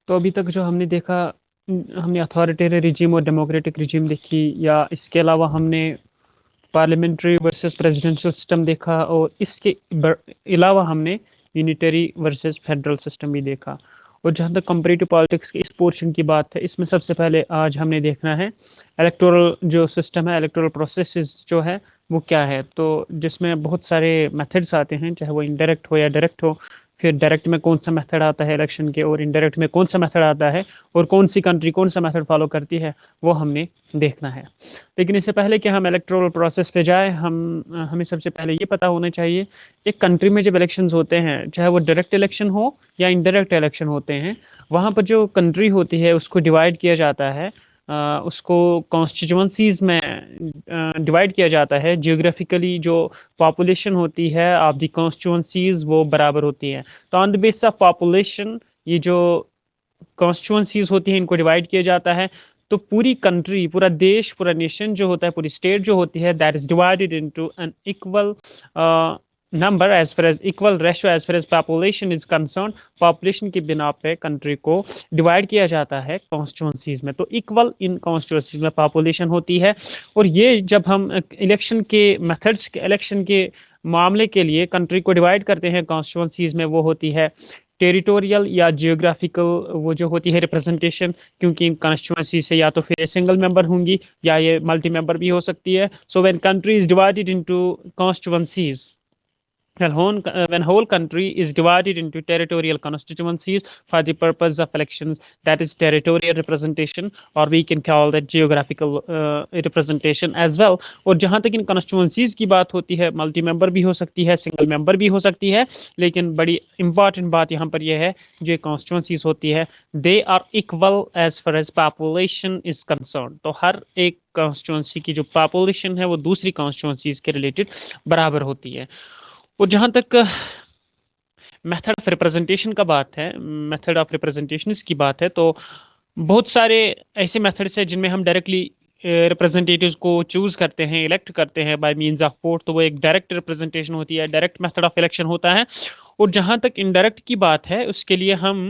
तो अभी तक जो हमने देखा, हमने अथॉरिटेरियन रिजीम और डेमोक्रेटिक रिजीम देखी, या इसके अलावा हमने पार्लियामेंट्री वर्सेस प्रेसिडेंशियल सिस्टम देखा, और इसके अलावा हमने यूनिटरी वर्सेस फेडरल सिस्टम भी देखा। और जहाँ तक कंपैरेटिव पॉलिटिक्स के इस पोर्शन की बात है, इसमें सबसे पहले आज हमने देखना है इलेक्टोरल जो सिस्टम है, इलेक्टोरल प्रोसेस जो है वो क्या है। तो जिसमें बहुत सारे मेथड्स आते हैं, चाहे वो इनडायरेक्ट हो या डायरेक्ट हो। फिर डायरेक्ट में कौन सा मेथड आता है इलेक्शन के, और इनडायरेक्ट में कौन सा मेथड आता है, और कौन सी कंट्री कौन सा मेथड फॉलो करती है, वो हमने देखना है। लेकिन इससे पहले कि हम इलेक्टोरल प्रोसेस पे जाए, हमें सबसे पहले ये पता होना चाहिए, एक कंट्री में जब इलेक्शंस होते हैं, चाहे वो डायरेक्ट इलेक्शन हो या इनडायरेक्ट इलेक्शन होते हैं, वहाँ पर जो कंट्री होती है उसको डिवाइड किया जाता है। उसको कॉन्स्टिट्यूंसीज में डिवाइड किया जाता है। जियोग्राफिकली जो पॉपुलेशन होती है ऑफ द कॉन्स्टिट्यूंसीज वो बराबर होती है। तो on the basis of population ये जो कॉन्स्टिट्यूंसीज होती हैं इनको डिवाइड किया जाता है। तो पूरी कंट्री, पूरा देश, पूरा नेशन जो होता है, पूरी स्टेट जो होती है, that is divided into N equal number as far as equal ratio as far as population is concern. Population की बिना पे कंट्री को डिवाइड किया जाता है कॉन्स्टिट्यूंसीज में। तो इक्वल इन कॉन्स्टिट्यूंसीज में पॉपुलेशन होती है। और ये जब हम इलेक्शन के मेथड्स के, इलेक्शन के मामले के लिए कंट्री को डिवाइड करते हैं कॉन्स्टिट्यूंसीज में, वो होती है टेरिटोरियल या जियोग्राफिकल, वो जो होती है रिप्रेजेंटेशन। क्योंकि इन कॉन्स्टिट्यूंसी से या तो फिर सिंगल मेंबर होंगी या ये मल्टी मेंबर भी हो सकती है। So when country is divided into constituencies, when whole country is divided into territorial constituencies for the purpose of elections, that is territorial representation, or we can call that geographical representation as well. और जहाँ तक इन constituencies की बात होती है, multi member भी हो सकती है, सिंगल मेंबर भी हो सकती है। लेकिन बड़ी इंपॉर्टेंट बात यहाँ पर यह है, जो constituencies होती है, they are equal as far as population is concerned। तो हर एक कॉन्स्टिट्यूंसी की जो पॉपुलेशन है वो दूसरी कॉन्स्टिट्यूंसीज के रिलेटेड बराबर होती है। और जहाँ तक मेथड ऑफ रिप्रेजेंटेशन का बात है, मेथड ऑफ रिप्रेजेंटेशन की बात है, तो बहुत सारे ऐसे मेथड्स हैं जिनमें हम डायरेक्टली रिप्रेजेंटेटिव्स को चूज करते हैं, इलेक्ट करते हैं बाय मींस ऑफ वोट। तो वो एक डायरेक्ट रिप्रेजेंटेशन होती है, डायरेक्ट मेथड ऑफ इलेक्शन होता है। और जहाँ तक इनडायरेक्ट की बात है, उसके लिए हम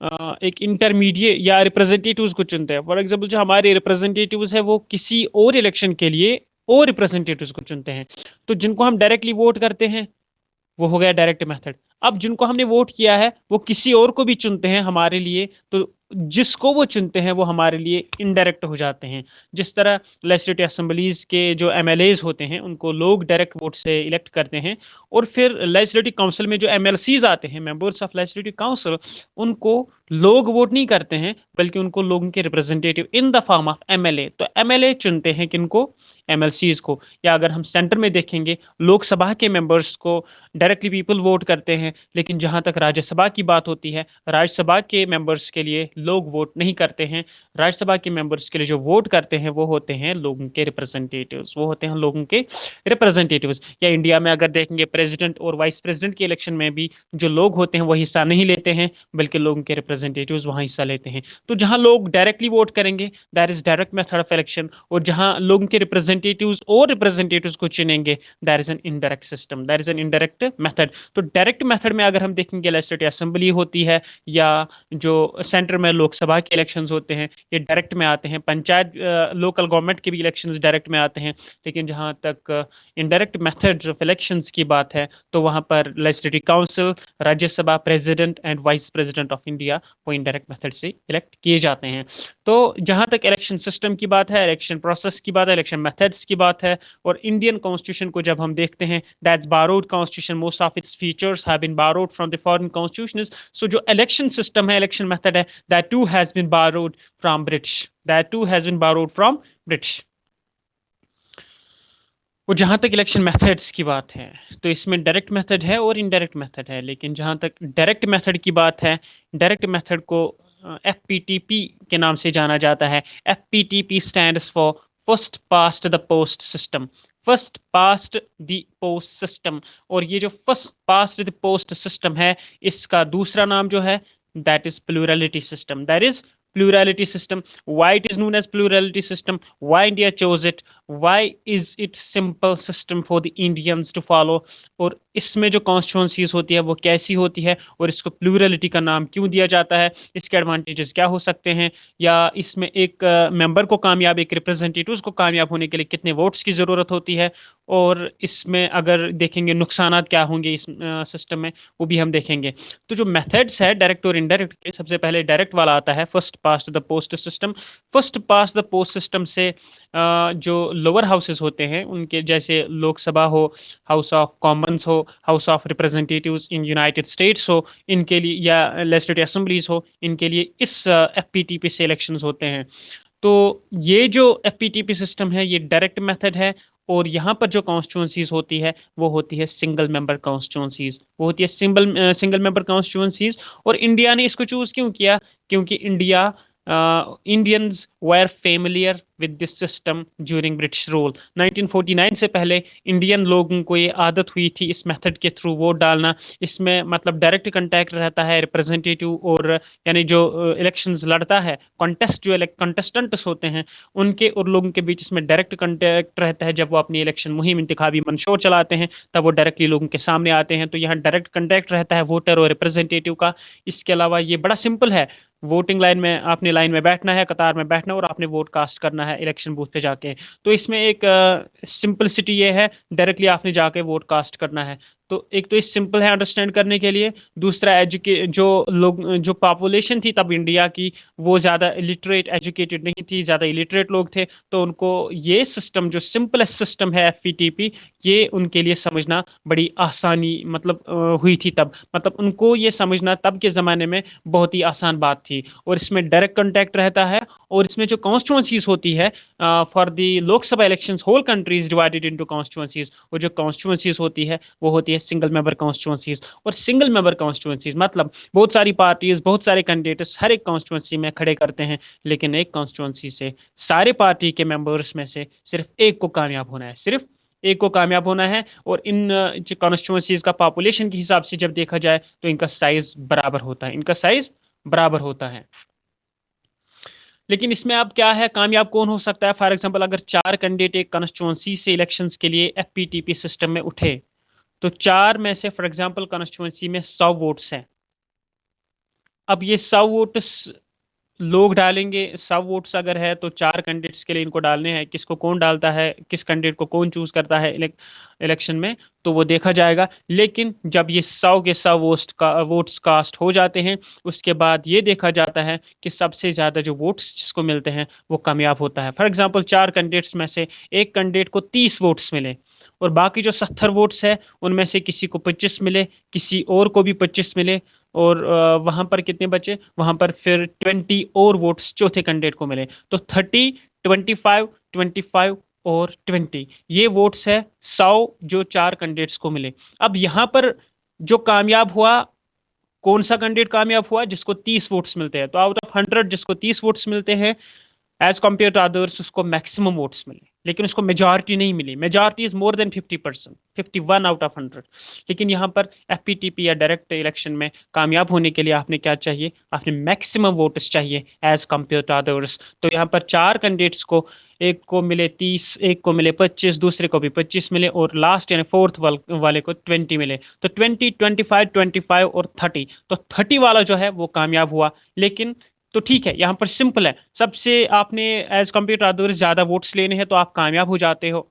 एक इंटरमीडिएट या रिप्रेजेंटेटिव्स को चुनते हैं। फॉर एग्जांपल जो हमारे रिप्रेजेंटेटिव्स है वो किसी और इलेक्शन के लिए और रिप्रेजेंटेटिव्स को चुनते हैं। तो जिनको हम डायरेक्टली वोट करते हैं वो हो गया डायरेक्ट मेथड। अब जिनको हमने वोट किया है वो किसी और को भी चुनते हैं हमारे लिए, तो जिसको वो चुनते हैं वो हमारे लिए इनडायरेक्ट हो जाते हैं। जिस तरह लेजिस्लेटिव असेंबलीज के जो एमएलएज होते हैं उनको लोग डायरेक्ट वोट से इलेक्ट करते हैं। और फिर लेजिस्लेटिव काउंसिल में जो एमएलसीज आते हैं, मेंबर्स ऑफ लेजिस्लेटिव काउंसिल, उनको लोग वोट नहीं करते हैं, बल्कि उनको लोगों के representative in the form of MLA, तो एमएलए चुनते हैं किनको, एमएलसीज को। या अगर हम सेंटर में देखेंगे, लोकसभा के मेंबर्स को डायरेक्टली पीपल वोट करते हैं। लेकिन जहां तक राज्यसभा की बात होती है, राज्यसभा के मेंबर्स के लिए लोग वोट नहीं करते हैं। राज्यसभा के मेंबर्स के लिए जो वोट करते हैं वो होते हैं लोगों के रिप्रेजेंटेटिव्स, वो होते हैं लोगों के रिप्रेजेंटेटिव्स। या इंडिया में अगर देखेंगे, प्रेसिडेंट और वाइस प्रेसिडेंट के इलेक्शन में भी जो लोग होते हैं वो हिस्सा नहीं लेते हैं, बल्कि लोगों के रिप्रेजेंटेटिव्स वहां हिस्सा लेते हैं। तो जहां लोग डायरेक्टली वोट करेंगे, that is direct method of election. और जहां लोगों के रिप्रेजेंटेटिव्स और रिप्रेजेंटेटिव्स को चुनेंगे, that is an indirect system, that is an indirect method. तो डायरेक्ट मेथड में अगर हम देखेंगे, लेजिस्लेटिव असेंबली होती है या जो सेंटर में लोकसभा के इलेक्शंस होते हैं, ये डायरेक्ट में आते हैं। पंचायत लोकल गवर्नमेंट के भी इलेक्शंस डायरेक्ट में आते हैं। लेकिन जहां तक इनडायरेक्ट मेथड्स ऑफ इलेक्शंस की बात है, तो वहां पर legislative council, Rajya Sabha, president and vice president of India वो इनडायरेक्ट मेथड से इलेक्ट किए जाते हैं। तो जहां तक इलेक्शन सिस्टम की बात है, इलेक्शन प्रोसेस की बात है, इलेक्शन मेथड्स की बात है, और इंडियन कॉन्स्टिट्यूशन को जब हम देखते हैं, that's borrowed constitution, most of its features have been borrowed from the foreign constitutions. So जो इलेक्शन सिस्टम है, इलेक्शन मेथड है, that too has been borrowed from British, that too has been borrowed from British. और जहाँ तक election methods की बात है, तो इसमें डायरेक्ट मेथड है और इनडायरेक्ट मेथड है। लेकिन जहाँ तक डायरेक्ट मेथड की बात है, डायरेक्ट मेथड को एफपीटीपी के नाम से जाना जाता है। FPTP stands for first past the post system, first past the post system. और ये जो first past the post system है, इसका दूसरा नाम जो है, that is plurality system, that is plurality system, why it is known as plurality system, why India chose it, why is it simple system for the Indians to follow, और इसमें जो constituencies होती है वो कैसी होती है, और इसको प्लूरलिटी का नाम क्यों दिया जाता है, इसके एडवांटेजेस क्या हो सकते हैं, या इसमें एक मेंबर को कामयाब, एक रिप्रेजेंटेटिव को कामयाब होने के लिए कितने वोट्स की ज़रूरत होती है, और इसमें अगर देखेंगे नुकसानात क्या होंगे इस सिस्टम में, वो भी हम देखेंगे। तो जो मेथड्स है डायरेक्ट और इनडायरेक्ट के, सबसे पहले डायरेक्ट वाला आता है first past the post system. First past the post system से जो लोअर हाउसेस होते हैं उनके, जैसे लोकसभा हो, हाउस ऑफ कॉमन्स हो, house of representatives in United states हो, इनके लिए, या लेजिस्लेटिव असेंबलीज हो, इनके लिए इस एफपीटीपी से इलेक्शंस होते हैं। तो ये जो एफपीटीपी सिस्टम है ये डायरेक्ट मेथड है, और यहाँ पर जो कॉन्स्टिट्यूंसीज होती है वो होती है सिंगल मेंबर कॉन्स्टिट्यूंसीज, वो होती है सिंगल मेंबर कॉन्स्टिट्यूंसीज। और इंडिया ने इसको चूज क्यों किया? क्योंकि Indians were familiar with this system during British rule. 1949 से पहले इंडियन लोगों को ये आदत हुई थी इस मेथड के थ्रू वोट डालना। इसमें मतलब डायरेक्ट कांटेक्ट रहता है रिप्रेजेंटेटिव और यानी जो इलेक्शंस लड़ता है, कॉन्टेस्ट जो कंटेस्टेंट्स होते हैं उनके और लोगों के बीच इसमें डायरेक्ट कांटेक्ट रहता है। जब वो अपनी इलेक्शन मुहिम, इंतखाबी मंशोर चलाते हैं तब वो डायरेक्टली लोगों के सामने आते हैं, तो यहाँ डायरेक्ट कांटेक्ट रहता है वोटर और रिप्रेजेंटेटिव का। इसके अलावा ये बड़ा सिंपल है, वोटिंग लाइन में आपने लाइन में बैठना है, कतार में बैठना है, और आपने वोट कास्ट करना है इलेक्शन बूथ पे जाके। तो इसमें एक सिंपलिसिटी ये है, डायरेक्टली आपने जाके वोट कास्ट करना है। तो एक तो इस सिंपल है अंडरस्टैंड करने के लिए। दूसरा, जो लोग, जो पॉपुलेशन थी तब इंडिया की, वो ज़्यादा इलिटरेट, एजुकेटेड नहीं थी, ज़्यादा इलिटरेट लोग थे, तो उनको ये सिस्टम जो सिंपलेस्ट सिस्टम है एफपीटीपी, ये उनके लिए समझना बड़ी आसानी मतलब हुई थी तब, मतलब उनको ये समझना तब के ज़माने में बहुत ही आसान बात थी। और इसमें डायरेक्ट कॉन्टैक्ट रहता है, और इसमें जो कॉन्स्टिट्यूंसीज होती है for the Lok Sabha elections, whole country is divided into constituencies, और जो कॉन्स्टिट्यूंसीज होती है वो होती है सिंगल मेंबर कॉन्स्टिट्यूंसीज। और सिंगल मेंबर कॉन्स्टिट्यूंसीज मतलब बहुत सारी पार्टीज, बहुत सारे कैंडिडेट्स हर एक कॉन्स्टिट्यूंसी में खड़े करते हैं, लेकिन एक कॉन्स्टिट्यूंसी से सारे पार्टी के मेंबर्स में से सिर्फ एक को कामयाब होना है, सिर्फ एक को कामयाब होना है। और इन कॉन्स्टिट्यूंसीज का पॉपुलेशन के हिसाब से जब देखा जाए तो इनका साइज बराबर होता है, इनका साइज बराबर होता है। लेकिन इसमें अब क्या है, कामयाब कौन हो सकता है? फॉर एग्जांपल अगर 4 कैंडिडेट एक कॉन्स्टिट्यूंसी से इलेक्शंस के लिए एफपीटीपी सिस्टम में उठे, तो 4 में से फॉर एग्जांपल कॉन्स्टिट्यूंसी में 100 वोट्स हैं। अब ये 100 वोट्स लोग डालेंगे, 100 वोट्स अगर है तो 4 कैंडिडेट्स के लिए इनको डालने हैं। किसको कौन डालता है, किस कैंडिडेट को कौन चूज करता है इलेक्शन में, तो वो देखा जाएगा। लेकिन जब ये 100 के 100 वोट्स कास्ट हो जाते हैं, उसके बाद ये देखा जाता है कि सबसे ज़्यादा जो वोट्स जिसको मिलते हैं वो कामयाब होता है। फॉर एग्जाम्पल 4 कैंडिडेट्स में से एक कैंडिडेट को 30 वोट्स मिले, और बाकी जो 70 वोट्स है उनमें से किसी को 25 मिले, किसी और को भी 25 मिले, और वहां पर कितने बचे, वहां पर फिर 20 और वोट्स चौथे कैंडिडेट को मिले। तो 30, 25, 25 और 20 ये वोट्स है 100 जो 4 कैंडिडेट्स को मिले। अब यहां पर जो कामयाब हुआ, कौन सा कैंडिडेट कामयाब हुआ? जिसको 30 वोट्स मिलते हैं। तो आउट ऑफ 100 जिसको 30 वोट्स मिलते हैं एज कम्पेयर टू अदर्स, उसको मैक्सिमम वोट्स मिले, लेकिन उसको मेजॉरिटी नहीं मिली। Majority is more than 50%, 51 out of 100। लेकिन यहाँ पर एफपीटीपी या डायरेक्ट इलेक्शन में कामयाब होने के लिए आपने क्या चाहिए? आपने मैक्सिमम वोट्स चाहिए एज कम्पेयर टू अदर्स। तो यहाँ पर 4 कैंडिडेट्स को, एक को मिले 30, एक को मिले 25, दूसरे को भी 25 मिले, और लास्ट यानी फोर्थ वाले को 20 मिले। तो 20, 25, 25 और 30, तो 30 वाला जो है वो कामयाब हुआ। लेकिन तो ठीक है, यहाँ पर सिंपल है, सबसे आपने एज कम्पेयर टू अदर्स ज़्यादा वोट्स लेने हैं तो आप कामयाब हो जाते हो।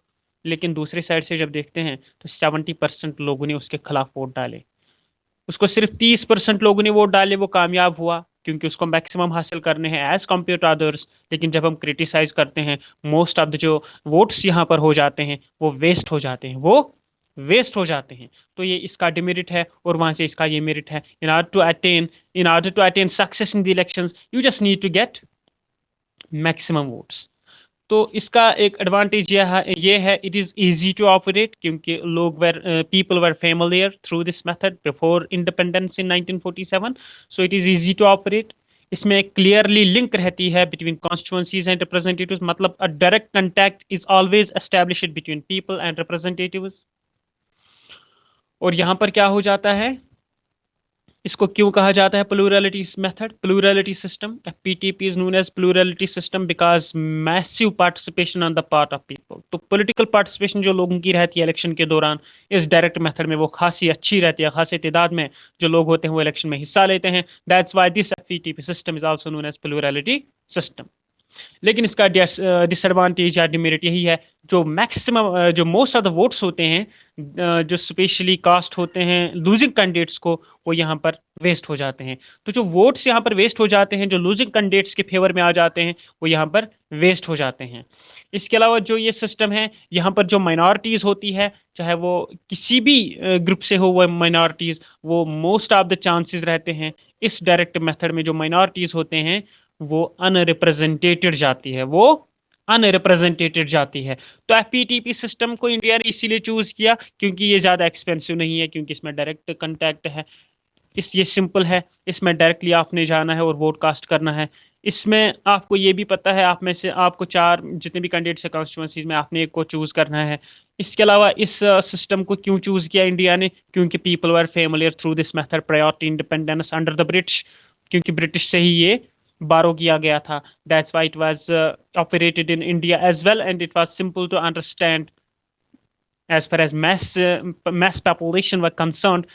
लेकिन दूसरी साइड से जब देखते हैं तो 70% लोगों ने उसके खिलाफ वोट डाले, उसको सिर्फ 30% लोगों ने वोट डाले, वो कामयाब हुआ क्योंकि उसको मैक्सिमम हासिल करने हैं एज कम्पेयर टू अदर्स। लेकिन जब हम क्रिटिसाइज करते हैं, मोस्ट ऑफ द जो वोट्स यहाँ पर हो जाते हैं वो वेस्ट हो जाते हैं, वो वेस्ट हो जाते हैं। तो ये इसका डिमेरिट है, और वहां से इसका ये मेरिट है। In order to attain success in the elections you just need to get maximum votes. तो इसका एक एडवांटेज ये है it is easy to operate, क्योंकि people were familiar through this method before independence in 1947, so it is easy to operate. इसमें clearly link रहती है between constituencies and representatives, मतलब a direct contact is always established between people and representatives. और यहाँ पर क्या हो जाता है, इसको क्यों कहा जाता है plurality method, plurality system? PTP is known as plurality system because massive participation on the part of people. तो पॉलिटिकल पार्टिसिपेशन जो लोगों की रहती है इलेक्शन के दौरान इस डायरेक्ट मेथड में वो खासी अच्छी रहती है, खासी तादाद में जो लोग होते हैं वो इलेक्शन में हिस्सा लेते हैं। That's why this PTP system is also known as plurality system. लेकिन इसका डिसएडवांटेज या डिमेरिट यही है, जो मैक्सिमम जो मोस्ट ऑफ द वोट्स होते हैं, जो स्पेशली कास्ट होते हैं लूजिंग कैंडिडेट्स को, वो यहाँ पर वेस्ट हो जाते हैं। तो जो वोट्स यहाँ पर वेस्ट हो जाते हैं, जो लूजिंग कैंडिडेट्स के फेवर में आ जाते हैं, वो यहाँ पर वेस्ट हो जाते हैं। इसके अलावा जो ये सिस्टम है, यहाँ पर जो माइनॉरिटीज़ होती है, चाहे वो किसी भी ग्रुप से हो, वो माइनॉरिटीज़ वो मोस्ट ऑफ द चांसेस रहते हैं इस डायरेक्ट मेथड में जो माइनॉरिटीज़ होते हैं वो अनरिप्रेजेंटेटेड जाती है, वो अनरिप्रेजेंटेटेड जाती है। तो एफपीटीपी सिस्टम को इंडिया ने इसीलिए चूज किया क्योंकि ये ज़्यादा एक्सपेंसिव नहीं है, क्योंकि इसमें डायरेक्ट कंटैक्ट है, ये सिंपल है, इसमें डायरेक्टली आपने जाना है और वोट कास्ट करना है। इसमें आपको ये भी पता है, आप में से आपको चार जितने भी कैंडिडेट्स है कॉन्स्टिट्यूंसीज में, आपने एक को चूज करना है। इसके अलावा इस सिस्टम को क्यों चूज किया इंडिया ने? क्योंकि people were familiar through this method prior to independence under the British, क्योंकि ब्रिटिश से ही ये बारो किया गया था। That's why it was operated in India as well and it was simple to understand as far as mass population was concerned।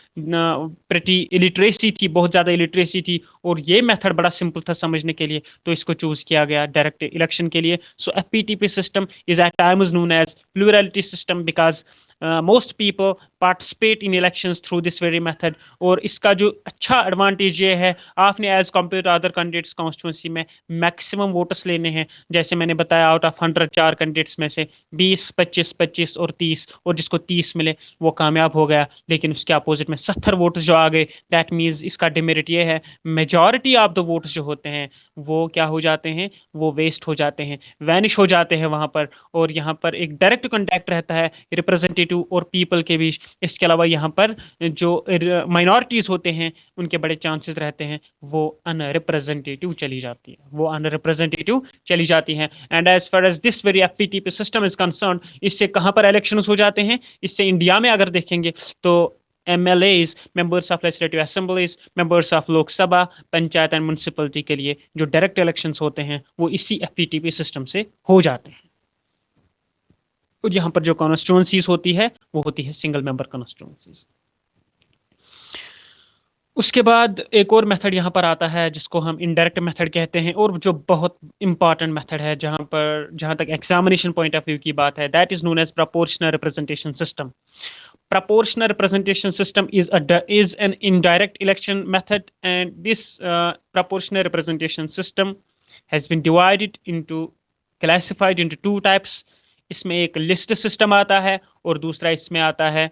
pretty illiteracy थी, बहुत ज़्यादा illiteracy थी, और ये मेथड बड़ा सिंपल था समझने के लिए, तो इसको चूज किया गया डायरेक्ट इलेक्शन के लिए। So FPTP system is at times known as plurality system because most people participate in elections through this very method. और इसका जो अच्छा एडवांटेज ये है, आपने as compared to other candidates constituency में मैक्सिमम वोटर्स लेने हैं। जैसे मैंने बताया, आउट ऑफ 100 4 कैंडिडेट्स में से 20, 25, 25 और 30, और जिसको 30 मिले वो कामयाब हो गया। लेकिन उसके अपोजिट में 70 वोट्स जो आ गए, दैट मीन्स इसका डिमेरिट ये है, मेजॉरिटी ऑफ द वोट्स जो होते हैं वो क्या हो जाते हैं, वो वेस्ट हो जाते हैं, वैनिश हो जाते हैं वहाँ पर। और यहाँ पर एक डायरेक्ट कॉन्टैक्ट रहता है रिप्रेजेंटेटिव और पीपल के बीच। इसके अलावा यहाँ पर जो माइनॉरिटीज होते हैं उनके बड़े चांसेस रहते हैं वो अनरिप्रेजेंटेटिव चली जाती है, वो अनरिप्रेजेंटेटिव चली जाती हैं। And as far as this very FPTP system is concern, इससे कहाँ पर इलेक्शंस हो जाते हैं? इससे इंडिया में अगर देखेंगे तो MLAs, members of legislative assemblies, members of Lok Sabha, panchayat and municipality के लिए जो डायरेक्ट इलेक्शंस होते हैं वो इसी एफपीटीपी सिस्टम से हो जाते हैं। और यहाँ पर जो कॉन्स्टिट्यूंसीज होती है वो होती है सिंगल मेंबर कॉन्स्टिट्यूंसीज। उसके बाद एक और मेथड यहाँ पर आता है जिसको हम इनडायरेक्ट मेथड कहते हैं, और जो बहुत इंपॉर्टेंट मेथड है जहाँ तक एग्जामिनेशन पॉइंट ऑफ व्यू की बात है, that is known as proportional representation system. Proportional representation system is an indirect election method, and this proportional representation system has been classified into two types। इसमें एक list system आता है और दूसरा इसमें आता है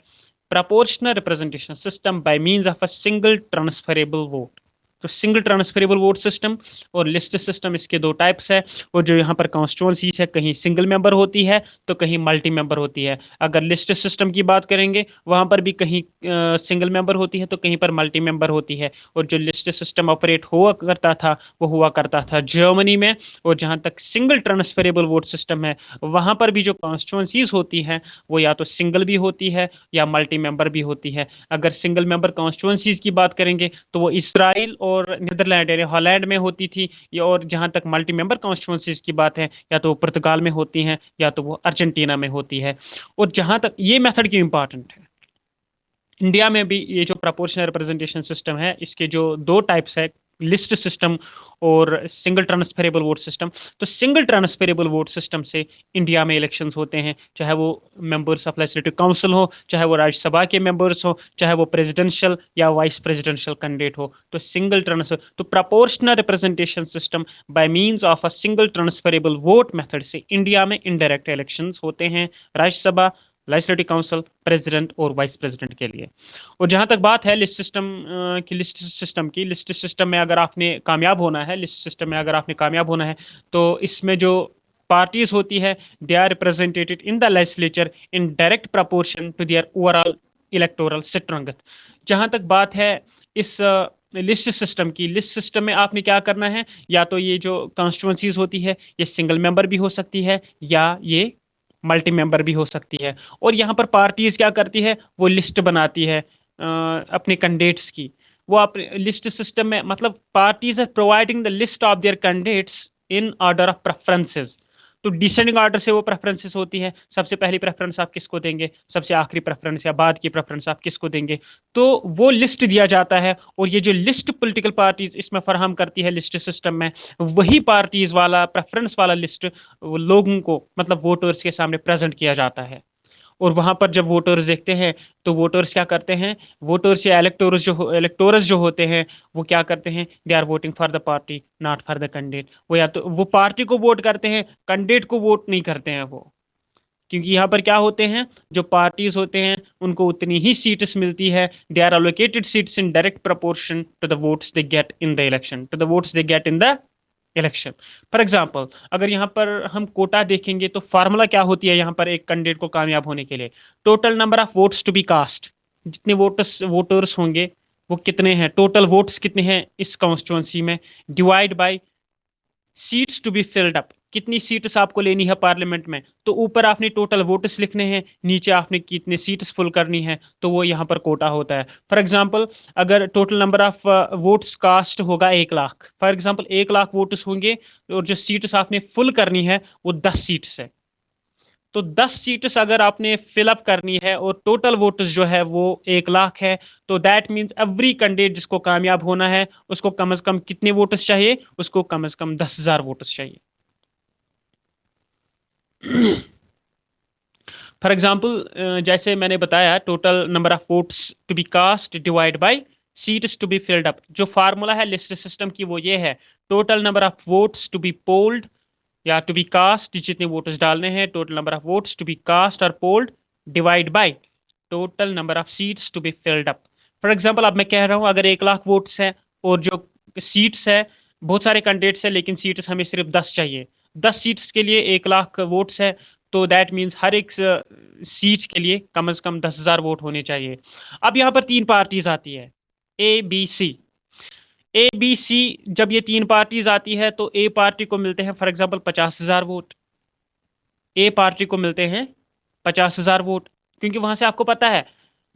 proportional representation system by means of a single transferable vote। तो सिंगल ट्रांसफरेबल वोट सिस्टम और लिस्ट सिस्टम, इसके दो टाइप्स है। और जो यहाँ पर कॉन्स्टिट्यूंसीज है, कहीं सिंगल मेंबर होती है तो कहीं मल्टी मेंबर होती है। अगर लिस्ट सिस्टम की बात करेंगे वहाँ पर भी कहीं सिंगल मेंबर होती है तो कहीं पर मल्टी मेंबर होती है। और जो लिस्ट सिस्टम ऑपरेट हुआ करता था वो हुआ करता था जर्मनी में। और जहाँ तक सिंगल ट्रांसफरेबल वोट सिस्टम है, वहाँ पर भी जो कॉन्स्टिट्यूंसीज होती हैं वो या तो सिंगल भी होती है या मल्टी मेंबर भी होती है। अगर सिंगल मेंबर कॉन्स्टिट्यूंसीज की बात करेंगे तो वो इसराइल और नीदरलैंड यानी हॉलैंड में होती थी, और जहां तक मल्टी मेंबर कॉन्स्टिट्यूंसीज की बात है या तो वो पुर्तगाल में होती हैं या तो वो अर्जेंटीना में होती है। और जहां तक ये मेथड क्यों इंपॉर्टेंट है, इंडिया में भी ये जो प्रोपोर्शनल रिप्रेजेंटेशन सिस्टम है, इसके जो दो टाइप्स है, लिस्ट सिस्टम और सिंगल ट्रांसफरेबल वोट सिस्टम। तो सिंगल ट्रांसफरेबल वोट सिस्टम से इंडिया में इलेक्शंस होते हैं, चाहे वो मेंबर्स ऑफ लेजिस्लेटिव काउंसिल हो, चाहे वो राज्यसभा के मेंबर्स हो, चाहे वो प्रेसिडेंशियल या वाइस प्रेसिडेंशियल कैंडिडेट हो। तो सिंगल ट्रांसफर तो proportional representation system by means of a single transferable vote method से इंडिया में इनडायरेक्ट इलेक्शंस होते हैं राज्यसभा, लेजिस्लेटिव काउंसिल, प्रेसिडेंट और वाइस प्रेसिडेंट के लिए। और जहां तक बात है लिस्ट सिस्टम में अगर आपने कामयाब होना है, लिस्ट सिस्टम में अगर आपने कामयाब होना है तो इसमें जो पार्टीज होती है they are represented in the legislature in direct proportion to their overall electoral strength. जहां तक बात है इस लिस्ट सिस्टम की, लिस्ट सिस्टम में आपने क्या करना है, या तो ये जो कॉन्स्टिट्यूंसीज होती है ये सिंगल मेंबर भी हो सकती है या ये मल्टी मेंबर भी हो सकती है। और यहाँ पर पार्टीज क्या करती है, वो लिस्ट बनाती है अपने कैंडिडेट्स की। वो अपने लिस्ट सिस्टम में, मतलब parties are providing the list of their candidates in order of preferences. तो डिसेंडिंग ऑर्डर से वो प्रेफरेंसेस होती है, सबसे पहली प्रेफरेंस आप किसको देंगे, सबसे आखिरी प्रेफरेंस या बाद की प्रेफरेंस आप किसको देंगे। तो वो लिस्ट दिया जाता है, और ये जो लिस्ट पॉलिटिकल पार्टीज इसमें फराहम करती है लिस्ट सिस्टम में, वही पार्टीज वाला प्रेफरेंस वाला लिस्ट लोगों को, मतलब वोटर्स के सामने प्रेजेंट किया जाता है। और वहां पर जब वोटर्स देखते हैं तो वोटर्स क्या करते हैं, वोटर्स या इलेक्टोरस जो होते हैं, वो क्या करते हैं, they are voting for the party not for the candidate. वो या तो वो पार्टी को वोट करते हैं, कैंडिडेट को वोट नहीं करते हैं वो। क्योंकि यहाँ पर क्या होते हैं, जो पार्टीज होते हैं उनको उतनी ही सीट्स मिलती है, they are allocated seats in direct proportion to the votes they get in the election, to the votes they get in the election. For example, अगर यहाँ पर हम कोटा देखेंगे तो फार्मूला क्या होती है यहाँ पर एक कैंडिडेट को कामयाब होने के लिए, total number of votes to be cast, जितने वोटर्स होंगे वो कितने हैं, टोटल वोट्स कितने हैं इस कॉन्स्टिट्यूंसी में, divide by seats to be filled up, कितनी सीट्स आपको लेनी है पार्लियामेंट में। तो ऊपर आपने टोटल वोट्स लिखने हैं, नीचे आपने कितने सीट्स फुल करनी है, तो वो यहाँ पर कोटा होता है। फॉर एग्जांपल, अगर total number of votes cast होगा 1 lakh, for example 1 lakh votes होंगे, और जो सीट्स आपने फुल करनी है वो 10 सीट्स है। तो 10 सीट्स अगर आपने फिलअप करनी है और टोटल वोट्स जो है वो 1 लाख है, तो दैट मीन्स एवरी कैंडिडेट जिसको कामयाब होना है उसको कम से कम कितने वोट्स चाहिए, उसको कम से कम 10,000 वोट्स चाहिए। फॉर एग्जाम्पल, जैसे मैंने बताया, total number of votes to be cast divide by seats to be filled up. जो फार्मूला है लिस्ट सिस्टम की वो ये है, total number of votes to be polled या टू बी कास्ट, जितने वोट्स डालने हैं, total number of votes to be cast और polled divide by total number of seats to be filled up. For example, अब मैं कह रहा हूँ अगर 1 लाख वोट्स है और जो सीट्स है, बहुत सारे कैंडिडेट्स है लेकिन सीट्स हमें सिर्फ 10 चाहिए, 10 सीट्स के लिए 1 लाख वोट्स है, तो दैट मीन्स हर एक सीट के लिए कम से कम 10,000 वोट होने चाहिए। अब यहाँ पर 3 पार्टीज आती है, ए बी सी। जब ये 3 पार्टीज आती है तो ए पार्टी को मिलते हैं for example 50,000 vote, A party को मिलते हैं 50,000 वोट, क्योंकि वहां से आपको पता है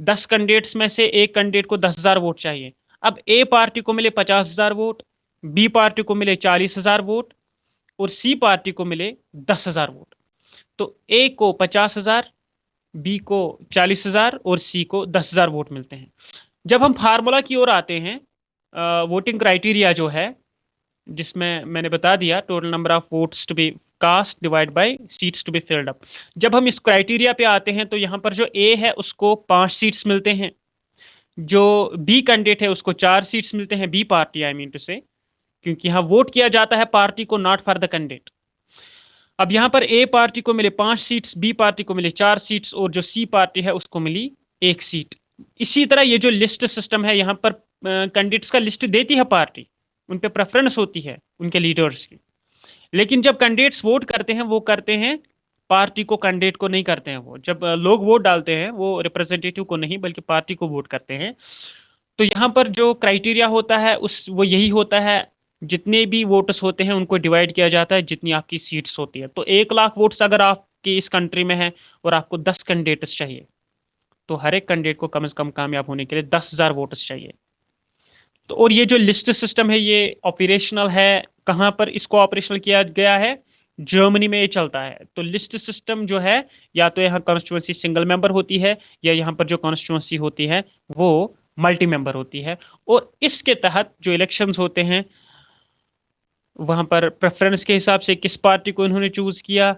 10 कैंडिडेट्स में से एक कैंडिडेट को 10,000 वोट चाहिए। अब ए पार्टी को मिले 50,000 वोट, बी पार्टी को मिले 40,000 वोट, और सी पार्टी को मिले 10,000 वोट। तो ए को 50,000, बी को 40,000 और सी को 10,000 वोट मिलते हैं। जब हम फार्मूला की ओर आते हैं, वोटिंग क्राइटेरिया जो है, जिसमें मैंने बता दिया total number of votes to be cast divide by seats to be filled up. जब हम इस क्राइटेरिया पे आते हैं तो यहाँ पर जो ए है उसको 5 सीट्स मिलते हैं, जो बी कैंडिडेट है उसको 4 सीट्स मिलते हैं, B party I mean to say, क्योंकि यहाँ वोट किया जाता है पार्टी को, नॉट फॉर द कैंडिडेट। अब यहाँ पर ए पार्टी को मिले 5 सीट्स, बी पार्टी को मिले 4 सीट्स, और जो सी पार्टी है उसको मिली 1 सीट। इसी तरह ये जो लिस्ट सिस्टम है, यहाँ पर कैंडिडेट्स का लिस्ट देती है पार्टी, उन पे प्रेफरेंस होती है उनके लीडर्स की। लेकिन जब कैंडिडेट्स वोट करते हैं, वो करते हैं पार्टी को, कैंडिडेट को नहीं करते हैं। वो जब लोग वोट डालते हैं वो रिप्रेजेंटेटिव को नहीं बल्कि पार्टी को वोट करते हैं। तो यहाँ पर जो क्राइटेरिया होता है उस वो यही होता है, जितने भी वोटर्स होते हैं उनको डिवाइड किया जाता है जितनी आपकी सीट्स होती है। तो 1 लाख वोट्स अगर आपकी इस कंट्री में है और आपको 10 कैंडिडेट्स चाहिए, तो हर एक कैंडिडेट को कम से कम कामयाब होने के लिए 10,000 वोटर्स चाहिए। तो और ये जो लिस्ट सिस्टम है ये ऑपरेशनल है, कहाँ पर इसको ऑपरेशनल किया गया है, जर्मनी में ये चलता है। तो लिस्ट सिस्टम जो है, या तो यहाँ कॉन्स्टिट्यूंसी सिंगल मेंबर होती है, या यहाँ पर जो कॉन्स्टिट्यूंसी होती है वो मल्टी मेंबर होती है। और इसके तहत जो इलेक्शंस होते हैं वहां पर प्रेफरेंस के हिसाब से किस पार्टी को इन्होंने चूज किया,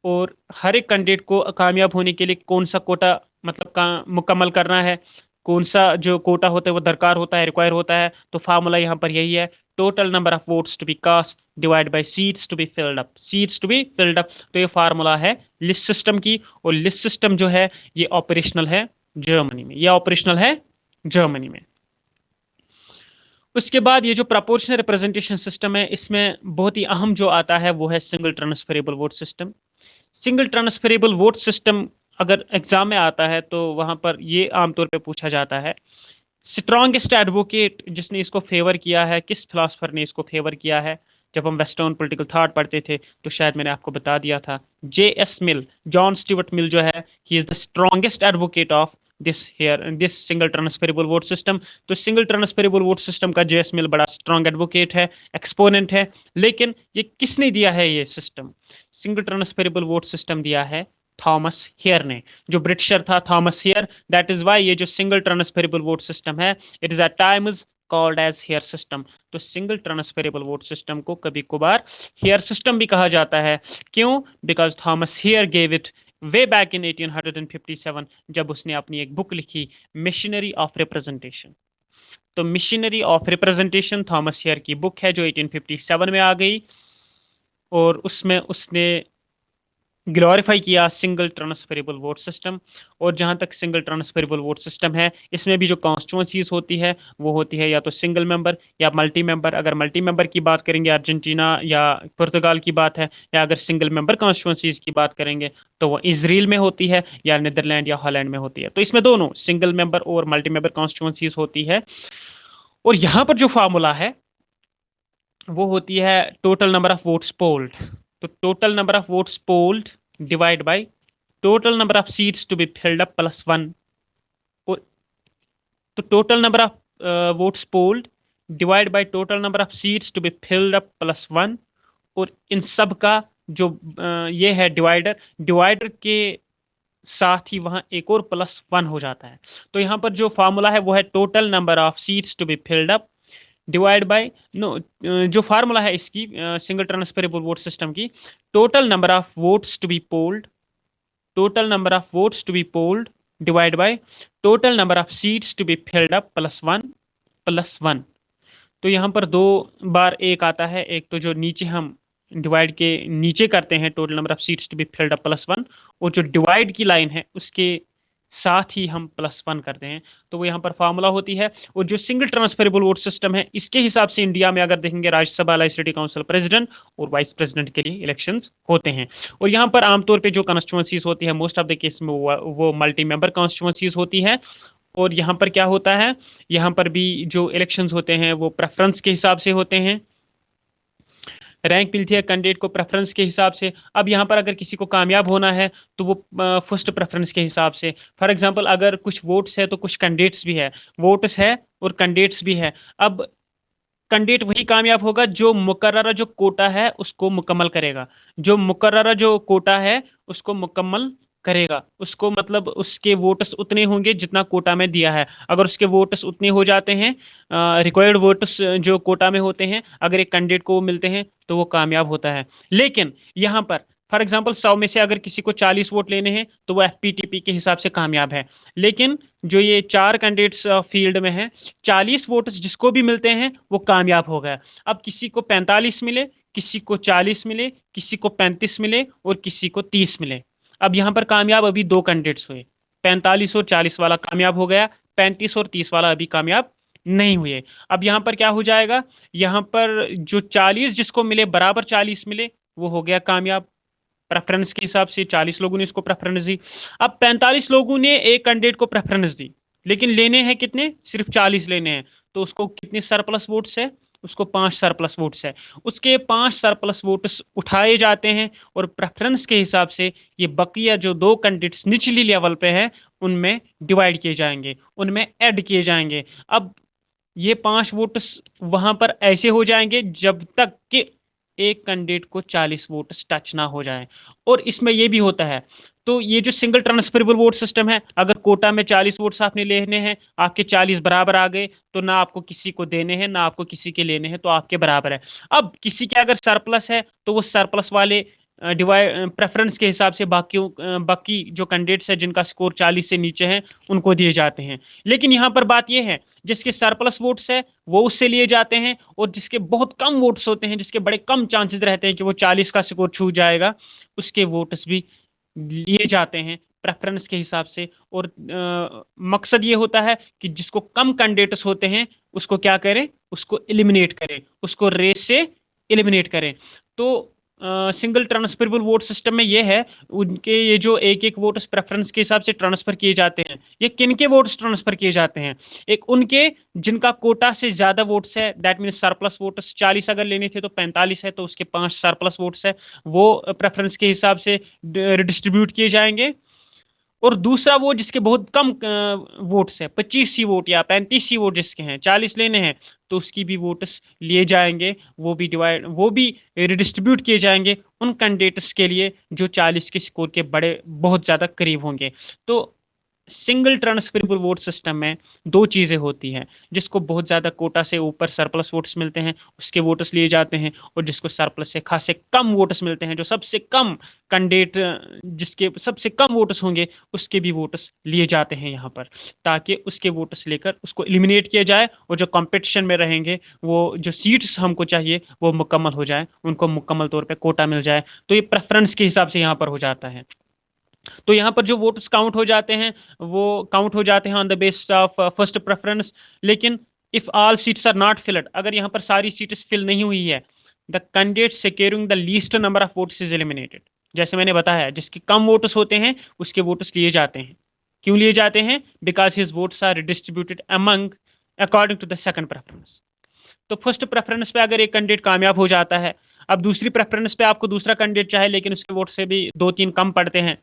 और हर एक कैंडिडेट को कामयाब होने के लिए कौन सा कोटा मतलब मुकम्मल करना है, कौन सा जो कोटा होता है वो दरकार होता है, रिक्वायर होता है। तो फार्मूला यहाँ पर यही है, total number of votes to be cast divide by seats to be filled up, seats to be filled up. तो ये फार्मूला है लिस्ट सिस्टम की, और लिस्ट सिस्टम जो है ये ऑपरेशनल है जर्मनी में, ये ऑपरेशनल है जर्मनी में। उसके बाद ये जो प्रोपोर्शनल रिप्रेजेंटेशन सिस्टम है, इसमें बहुत ही अहम जो आता है वो है single transferable vote system. Single transferable vote system अगर एग्जाम में आता है तो वहां पर ये आमतौर पे पूछा जाता है, स्ट्रॉन्गेस्ट एडवोकेट जिसने इसको फेवर किया है, किस फिलोसफर ने इसको फेवर किया है। जब हम वेस्टर्न पॉलिटिकल थॉट पढ़ते थे तो शायद मैंने आपको बता दिया था, J.S. मिल, जॉन स्टीवर्ट मिल जो है, he is the strongest advocate of this single transferable vote system. तो सिंगल ट्रांसफरेबल वोट सिस्टम का जेएस मिल बड़ा स्ट्रॉन्ग एडवोकेट है, एक्सपोनेंट है। लेकिन ये किसने दिया है ये system? Single transferable vote system दिया है थॉमस हेयर ने, जो ब्रिटिशर था Thomas Hare. That is why ये जो सिंगल ट्रांसफरेबल वोट सिस्टम है, it is at times called as Hare system. तो सिंगल ट्रांसफरेबल वोट सिस्टम को कभी कभार हेयर सिस्टम भी कहा जाता है। क्यों? Because Thomas Hare gave it way back in 1857, जब उसने अपनी एक बुक लिखी, मिशनरी ऑफ रिप्रेजेंटेशन। तो missionary of representation Thomas Hare की बुक है जो 1857 में आ गई, और उसमें उसने ग्लोरीफाई किया सिंगल ट्रांसफरेबल वोट सिस्टम। और जहां तक सिंगल ट्रांसफरेबल वोट सिस्टम है, इसमें भी जो कॉन्स्टिट्यूंसीज होती है वो होती है या तो सिंगल मेंबर या मल्टी मेंबर। अगर मल्टी मेंबर की बात करेंगे, अर्जेंटीना या पुर्तगाल की बात है, या अगर सिंगल मेंबर कॉन्स्टिट्यूंसीज की बात करेंगे तो वो इजराइल में होती है या नीदरलैंड या हॉलैंड में होती है। तो इसमें दोनों सिंगल मेंबर और मल्टी मेंबर कॉन्स्टिट्यूंसीज होती है। और यहाँ पर जो फार्मूला है वो होती है total number of votes polled. तो total number of votes polled divide by total number of seats to be filled up plus one. और तो total number of votes polled divide by total number of seats to be filled up plus one. और इन सब का जो ये है divider, divider के साथ ही वहां एक और प्लस वन हो जाता है। तो यहाँ पर जो फार्मूला है वो है total number of seats to be filled up divide by no, जो फार्मूला है इसकी सिंगल ट्रांसफरेबल वोट सिस्टम की, total number of votes to be polled, total number of votes to be polled divide by total number of seats to be filled up plus one, plus one. तो यहाँ पर दो बार एक आता है, एक तो जो नीचे हम डिवाइड के नीचे करते हैं total number of seats to be filled up plus one, और जो डिवाइड की लाइन है उसके साथ ही हम प्लस वन करते हैं। तो वो यहाँ पर फार्मूला होती है। और जो सिंगल ट्रांसफरेबल वोट सिस्टम है, इसके हिसाब से इंडिया में अगर देखेंगे राज्यसभा, लेजिस्लेटिव काउंसिल, प्रेसिडेंट और वाइस प्रेसिडेंट के लिए इलेक्शंस होते हैं। और यहाँ पर आमतौर पे जो कॉन्स्टिट्यूंसीज होती है मोस्ट ऑफ द केस में वो मल्टी मेंबर कॉन्स्टिट्यूंसीज होती है। और यहाँ पर क्या होता है, यहाँ पर भी जो इलेक्शंस होते हैं वो प्रेफरेंस के हिसाब से होते हैं, रैंक मिलती है कैंडिडेट को प्रेफरेंस के हिसाब से। अब यहाँ पर अगर किसी को कामयाब होना है तो वो फर्स्ट प्रेफरेंस के हिसाब से, फॉर एग्जांपल अगर कुछ वोट्स है तो कुछ कैंडिडेट्स भी है, वोट्स है और कैंडिडेट्स भी है। अब कैंडिडेट वही कामयाब होगा जो मुकर्ररा जो कोटा है उसको मुकम्मल करेगा, जो मुकर्ररा जो कोटा है उसको मुकम्मल करेगा, उसको मतलब उसके वोट्स उतने होंगे जितना कोटा में दिया है। अगर उसके वोट्स उतने हो जाते हैं, रिक्वायर्ड वोट्स जो कोटा में होते हैं, अगर एक कैंडिडेट को मिलते हैं तो वो कामयाब होता है। लेकिन यहाँ पर फॉर एग्जाम्पल 100 में से अगर किसी को 40 वोट लेने हैं तो वो एफपीटीपी के हिसाब से कामयाब है। लेकिन जो ये चार कैंडिडेट्स फील्ड में हैं, 40 वोट्स जिसको भी मिलते हैं वो कामयाब हो गया। अब किसी को 45 मिले, किसी को 40 मिले, किसी को 35 मिले और किसी को 30 मिले। अब यहाँ पर कामयाब अभी दो कैंडिडेट्स हुए, 45 और 40 वाला कामयाब हो गया, 35 और 30 वाला अभी कामयाब नहीं हुए। अब यहाँ पर क्या हो जाएगा, यहाँ पर जो 40 जिसको मिले, बराबर 40 मिले, वो हो गया कामयाब। प्रेफरेंस के हिसाब से 40 लोगों ने इसको प्रेफरेंस दी। अब 45 लोगों ने एक कैंडिडेट को प्रेफरेंस दी, लेकिन लेने हैं कितने, सिर्फ 40 लेने हैं। तो उसको कितने सरप्लस वोट्स है, उसको 5 सरप्लस वोट्स है। उसके 5 सरप्लस वोट्स उठाए जाते हैं और प्रेफरेंस के हिसाब से ये बकिया जो दो कैंडिडेट्स निचली लेवल पे है उनमें डिवाइड किए जाएंगे, उनमें ऐड किए जाएंगे। अब ये 5 वोट्स वहां पर ऐसे हो जाएंगे जब तक कि एक कैंडिडेट को 40 वोट टच ना हो जाए। और इसमें यह भी होता है, तो ये जो सिंगल ट्रांसफरेबल वोट सिस्टम है, अगर कोटा में 40 वोट्स आपने लेने हैं, आपके 40 बराबर आ गए, तो ना आपको किसी को देने हैं ना आपको किसी के लेने हैं, तो आपके बराबर है। अब किसी के अगर सरप्लस है तो वो सरप्लस वाले डिवाइड प्रेफरेंस के हिसाब से बाकी जो कैंडिडेट्स है जिनका स्कोर 40 से नीचे है उनको दिए जाते हैं। लेकिन यहाँ पर बात यह है, जिसके सरप्लस वोट्स है वो उससे लिए जाते हैं, और जिसके बहुत कम वोट्स होते हैं, जिसके बड़े कम चांसेस रहते हैं कि वो 40 का स्कोर छू जाएगा, उसके वोट्स भी लिए जाते हैं प्रेफरेंस के हिसाब से। और मकसद ये होता है कि जिसको कम कैंडिडेट्स होते हैं उसको क्या करें, उसको एलिमिनेट करें, उसको रेस से एलिमिनेट करें। तो सिंगल ट्रांसफरेबल वोट सिस्टम में ये है, उनके ये जो एक एक वोट्स प्रेफरेंस के हिसाब से ट्रांसफर किए जाते हैं, ये किन के वोट्स ट्रांसफर किए जाते हैं, एक उनके जिनका कोटा से ज्यादा वोट्स है, दैट मीन सरप्लस वोट्स 40 अगर लेने थे तो 45 है, तो उसके 5 सरप्लस वोट्स है, वो प्रेफरेंस के हिसाब से डिस्ट्रीब्यूट किए जाएंगे। और दूसरा वो जिसके बहुत कम वोट्स है, 25 ही वोट या 35 ही वोट जिसके हैं, 40 लेने हैं, तो उसकी भी वोट्स लिए जाएंगे, वो भी रिडिस्ट्रीब्यूट किए जाएंगे उन कैंडिडेट्स के लिए जो 40 के स्कोर के बड़े बहुत ज्यादा करीब होंगे। तो सिंगल ट्रांसफरेबल वोट सिस्टम में दो चीजें होती हैं, जिसको बहुत ज्यादा कोटा से ऊपर सरप्लस वोट्स मिलते हैं उसके वोट्स लिए जाते हैं, और जिसको सरप्लस से खासे कम वोट्स मिलते हैं, जो सबसे कम कैंडिडेट जिसके सबसे कम वोट्स होंगे उसके भी वोट्स लिए जाते हैं यहाँ पर, ताकि उसके वोट्स लेकर उसको एलिमिनेट किया जाए, और जो कंपटीशन में रहेंगे वो जो सीट्स हमको चाहिए वो मुकम्मल हो जाए, उनको मुकम्मल तौर पे कोटा मिल जाए। तो ये प्रेफरेंस के हिसाब से यहाँ पर हो जाता है। तो यहाँ पर जो वोट्स काउंट हो जाते हैं वो काउंट हो जाते हैं on the basis of first preference. लेकिन if all seats are not filled, अगर यहाँ पर सारी सीट्स फिल नहीं हुई है, the candidate securing the least number of votes is eliminated. जैसे मैंने बताया, जिसके कम वोट्स होते हैं उसके वोट्स लिए जाते हैं। क्यों लिए जाते हैं? Because his votes are distributed among according to the second preference. तो फर्स्ट प्रेफरेंस पे अगर एक कैंडिडेट कामयाब हो जाता है, अब दूसरी प्रेफरेंस पे आपको दूसरा कैंडिडेट चाहे लेकिन उसके वोट से भी 2-3 कम पड़ते हैं,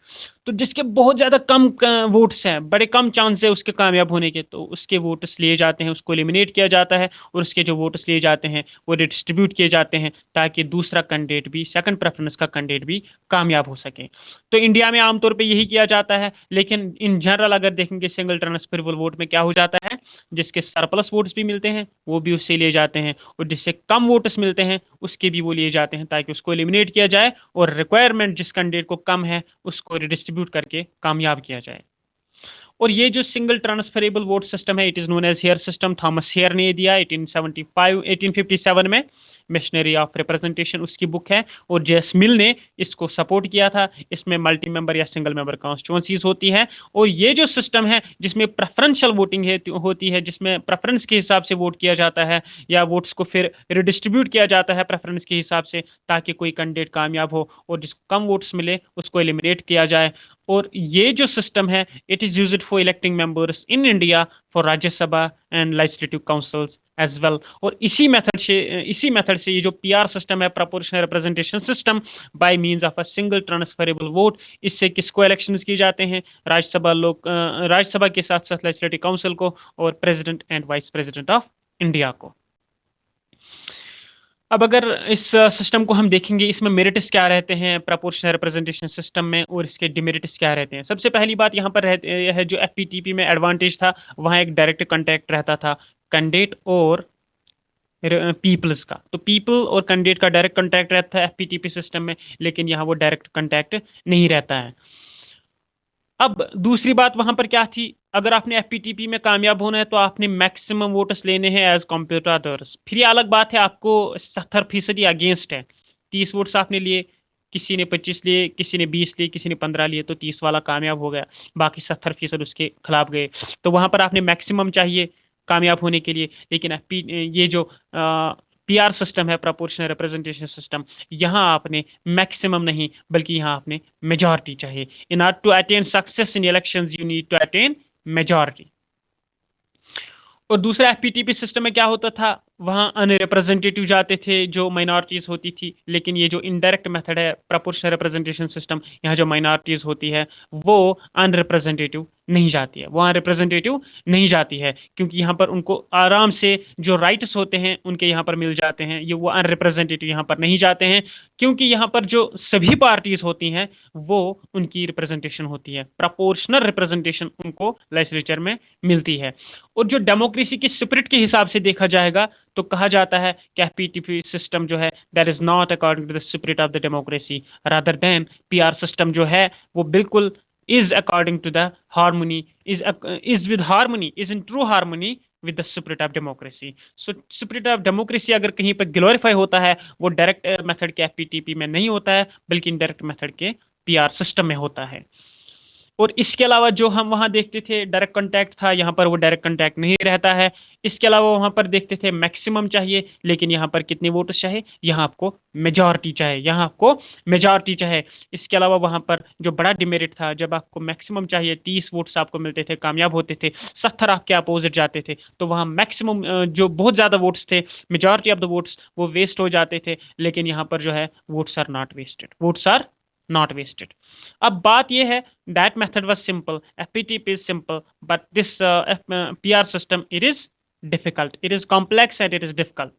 तो जिसके बहुत ज्यादा कम वोट्स हैं, बड़े कम चांस है उसके कामयाब होने के, तो उसके वोट्स लिए जाते हैं, उसको एलिमिनेट किया जाता है, और उसके जो वोट्स लिए जाते हैं वो डिस्ट्रीब्यूट किए जाते हैं, ताकि दूसरा कैंडिडेट भी, सेकंड प्रेफरेंस का कैंडिडेट भी कामयाब हो सके। तो इंडिया में आमतौर पर यही किया जाता है, लेकिन इन जनरल अगर देखेंगे सिंगल ट्रांसफरेबल वोट में क्या हो जाता है, जिसके सरप्लस वोट्स भी मिलते हैं वो भी उससे लिए जाते हैं, और जिससे कम वोट्स मिलते हैं उसके भी वो लिए जाते हैं, ताकि उसको एलिमिनेट किया जाए और रिक्वायरमेंट जिस कैंडिडेट को कम है उसको रिडिस्ट्रीब्यूट करके कामयाब किया जाए। और ये जो सिंगल ट्रांसफरेबल वोट सिस्टम है, it is known as Hare system. Thomas Hare ने दिया 1857 में, मिशनरी ऑफ रिप्रेजेंटेशन उसकी बुक है, और जेस मिल ने इसको सपोर्ट किया था। इसमें मल्टी मेंबर या सिंगल मेंबर कॉन्स्टिट्यूंसीज होती है, और ये जो सिस्टम है जिसमें प्रेफरेंशियल वोटिंग होती है, जिसमें प्रेफरेंस के हिसाब से वोट किया जाता है, या वोट्स को फिर रिडिस्ट्रीब्यूट किया जाता है प्रेफरेंस के हिसाब से, ताकि कोई कैंडिडेट कामयाब हो और जिसको कम वोट्स मिले उसको एलिमिनेट किया जाए। और ये जो सिस्टम है, it is used for electing members in India for Rajya Sabha and legislative councils as well. और इसी मेथड से ये जो पीआर सिस्टम है, proportional representation system by means of a single transferable vote, इससे किसको इलेक्शंस किए जाते हैं? राज्यसभा के साथ साथ लेजिस्लेटिव काउंसिल को, और president and vice president of India को। अब अगर इस सिस्टम को हम देखेंगे, इसमें मेरिट्स क्या रहते हैं प्रोपोर्शनल रिप्रेजेंटेशन सिस्टम में, और इसके डिमेरिट्स क्या रहते हैं। सबसे पहली बात यहाँ पर है जो एफपीटीपी में एडवांटेज था, वहाँ एक डायरेक्ट कांटेक्ट रहता था कैंडिडेट और पीपल्स का। तो पीपल और कैंडिडेट का डायरेक्ट कांटेक्ट रहता है एफपीटीपी सिस्टम में, लेकिन यहाँ वो डायरेक्ट कांटेक्ट नहीं रहता है। अब दूसरी बात वहां पर क्या थी, अगर आपने एफपीटीपी में कामयाब होना है तो आपने मैक्सिमम वोट्स लेने हैं एज कम्पेयर टू अदर्स। फिर ये अलग बात है, आपको 70% अगेंस्ट है, 30 वोट्स आपने लिए, किसी ने 25 लिए, किसी ने 20 लिए, किसी ने 15 लिए, तो 30 वाला कामयाब हो गया, बाकी 70% उसके खिलाफ गए। तो वहां पर आपने मैक्सिमम चाहिए कामयाब होने के लिए। लेकिन ये जो पीआर सिस्टम है, प्रोपोर्शनल रिप्रेजेंटेशन सिस्टम, यहाँ आपने मैक्सिमम नहीं बल्कि यहाँ आपने मेजॉरिटी चाहिए। In order to attain success in elections you need to attain majority. और दूसरा एफपीटीपी सिस्टम में क्या होता था, वहाँ अनरिप्रेजेंटेटिव जाते थे जो माइनॉरिटीज होती थी। लेकिन ये जो इनडायरेक्ट मेथड है प्रोपोर्शनल रिप्रेजेंटेशन सिस्टम, यहाँ जो माइनॉरिटीज होती है वो अनरिप्रेजेंटेटिव नहीं जाती है, वो अनरिप्रेजेंटेटिव नहीं जाती है, क्योंकि यहाँ पर उनको आराम से जो राइट्स होते हैं उनके यहाँ पर मिल जाते हैं, ये वो अनरिप्रेजेंटेटिव यहाँ पर नहीं जाते हैं, क्योंकि यहाँ पर जो सभी पार्टीज होती हैं वो उनकी रिप्रेजेंटेशन होती है, प्रोपोर्शनल रिप्रेजेंटेशन उनको लेजिस्लेचर में मिलती है। और जो डेमोक्रेसी की स्पिरिट के हिसाब से देखा जाएगा तो कहा जाता है कि एफपीटीपी सिस्टम जो है that is not according to the spirit of the democracy, rather than PR system जो है वो बिल्कुल is according to the harmony, is with harmony, is in true harmony with the spirit of democracy. So spirit of democracy अगर कहीं पर glorify होता है वो डायरेक्ट मेथड के एफपीटीपी में नहीं होता है, बल्कि इनडायरेक्ट मेथड के पीआर सिस्टम में होता है। और इसके अलावा जो हम वहां देखते थे डायरेक्ट कांटेक्ट था, यहाँ पर वो डायरेक्ट कांटेक्ट नहीं रहता है। इसके अलावा वहां पर देखते थे मैक्सिमम चाहिए, लेकिन यहाँ पर कितने वोट्स चाहिए, यहाँ आपको मेजॉरिटी चाहिए, यहाँ आपको मेजॉरिटी चाहिए। इसके अलावा वहां पर जो बड़ा डिमेरिट था, जब आपको मैक्सिमम चाहिए, 30 वोट्स आपको मिलते थे, कामयाब होते थे, 70 आपके अपोजिट जाते थे, तो वहाँ मैक्सिमम जो बहुत ज्यादा वोट्स थे, मेजॉरिटी ऑफ द वोट्स वो वेस्ट हो जाते थे। लेकिन यहाँ पर जो है votes are not wasted, votes are not wasted. अब बात ये है, that method was simple, FPTP is simple, but this PR system, it is difficult, it is complex and it is difficult.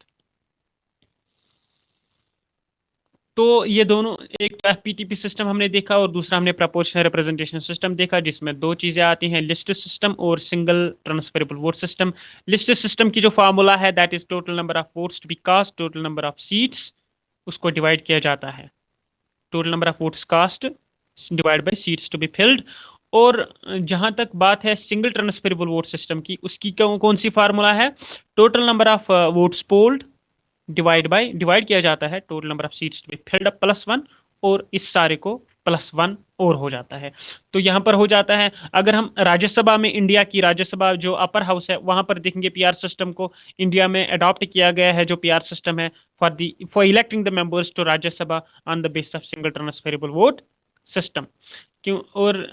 तो ये दोनों, एक तो एफपीटीपी सिस्टम हमने देखा और दूसरा हमने प्रोपोर्शनल रिप्रेजेंटेशन सिस्टम देखा, जिसमें दो चीजें आती हैं, लिस्ट सिस्टम और single transferable vote system. List system की जो फार्मूला है, that is total number of votes to be cast, total number of seats, उसको डिवाइड किया जाता है, total number of votes cast divide by seats to be filled. और जहां तक बात है सिंगल ट्रांसफरेबल वोट सिस्टम की, उसकी कौन सी फार्मूला है, total number of votes polled divide किया जाता है total number of seats to be filled up plus one, और इस सारे को प्लस वन और हो जाता है। तो यहाँ पर हो जाता है, अगर हम राज्यसभा में, इंडिया की राज्यसभा जो अपर हाउस है, वहां पर देखेंगे पीआर सिस्टम को इंडिया में अडॉप्ट किया गया है, जो पीआर सिस्टम है for electing the members to Rajya Sabha on the basis of single transferable vote system. क्यों, और